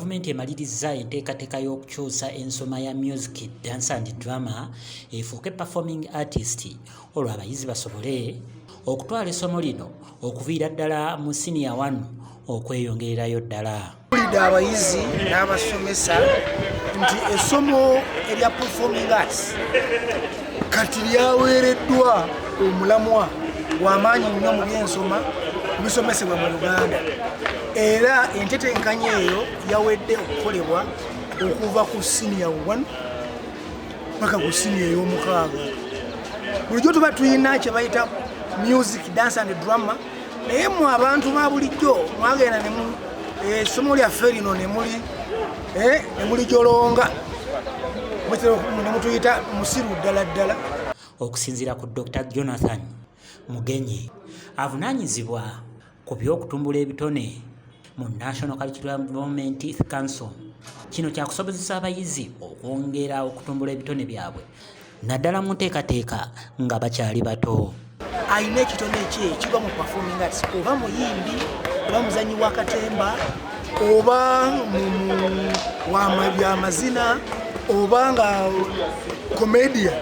Gavumenti emaliriza enteekateeka y'okukyusa ensoma ya music, dance and drama efuuke performing artist olwo abayizi basobole okutwala essomo lino okuviira ddala mu senior 1 okweyongererayo ddala. Tulidde abayizi n'abasomesa nti essomo erya performing arts kati lyaweereddwa omulamwa w'amaanyi nnyo mu byensoma bisomesebwa mu Uganda, era entetenkanya eyo yawedde okukolebwa okuva ku senior 1 paka ku senior ey'omukaaga. Bulijjo tuba tulina kye bayita music, dance and drama, naye mu abantu ba bulijjo mwagenda ne mu essomo lyaffe lino ne muli jolonga ne mutuyita musiru ddala ddala. Okusinziira ku Dr. Jonathan Mugenyi avunaanyizibwa ku by'okutumbula ebitone mu National Curriculum Development Council, kino kyakusobozesa abayizi okwongera okutumbula ebitone byabwe naddala mu nteekateeka nga bakyali bato. Ayina ekitone kye ekigwa mu performing arts, oba muyimbi oba muzanyi wa katemba oba byamazina oba nga comedian,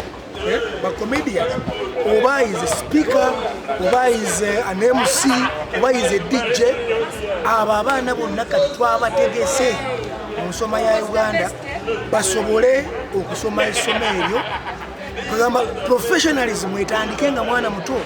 comedian, oba is a speaker, oba is an MC, oba is a DJ. Abo abaana bonna kati twabategese mu nsoma ya Uganda basobole okusoma essomo eryo, kugamba professionalism etandike nga mwana muto.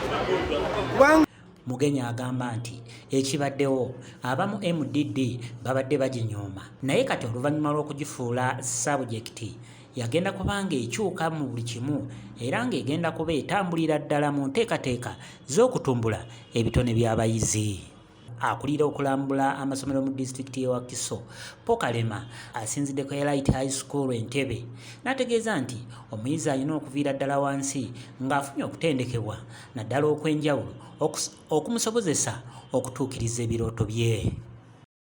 Mugenyi agamba nti ekibaddewo abamu MDD babadde baginyooma, naye kati oluvannyuma lw'okugifuula sabujekiti yagenda kubanga ekyuka mu buli kimu era ng'egenda kuba etambulira ddala mu nteekateeka z'okutumbula ebitone by'abayizi. Akulira okulambula amasomero mu disitulikiti y'e Wakiso, Pokalema asinziddeko Elite High School Entebbe n'ategeeza nti omuyizi alina okuviira ddala wansi ng'afunye okutendekebwa naddala okw'enjawulo okumusobozesa okutuukiriza ebirooto bye.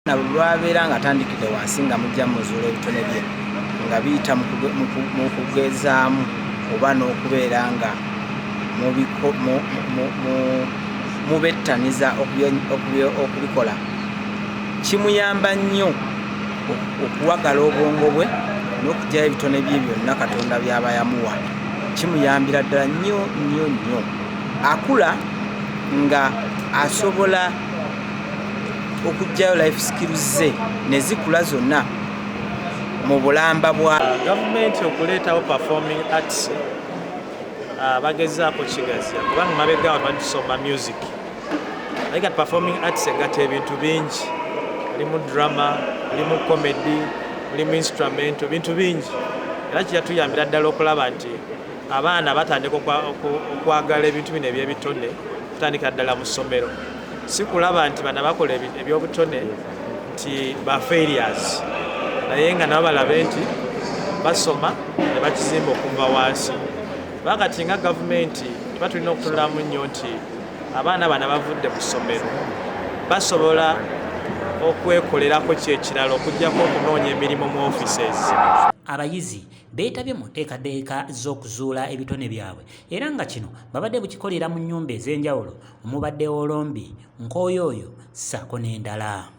Lwabeera nga atandikidde wansi nga mujja muzuula ebitone bye nga biyita mu kugezaamu oba n'okubeera nga mubettaniza okubikola, kimuyamba nnyo okuwagala obwongo bwe n'okugyayo ebitone bye byonna Katonda by'aba yamuwa. Kimuyambira ddala nnyo nnyo nnyo. Akula nga asobola okugyayo life skills ze ne zikula zonna mu bulamba bwa gavumenti okuleetawo performing arts. Bagezaako kigazya kubanga mabega awo batusoma music, naye kati performing arts egatta ebintu bingi, mulimu drama, mulimu comedy, mulimu instrument, bintu bingi, era kijatuyambira ddala okulaba nti abaana batandika okwagala ebintu bino eby'ebitone kutandika ddala mu ssomero, si kulaba nti bana bakola ebyobutone nti ba failures, naye nga nabo balabe nti basoma ne bakizimba okuva wansi. Bakati nga gavumenti tuba tulina okutulamu nnyo nti abaana bana bavudde mu ssomero basobola okwekolerako kyekirala okuggyako okunoonya emirimu mu offices. Abayizi beetabye mu nteekateeka z'okuzuula ebitone byabwe era nga kino babadde bukikolera mu nnyumba ez'enjawulo omubadde olombi nkooyooyo ssaako n'endala.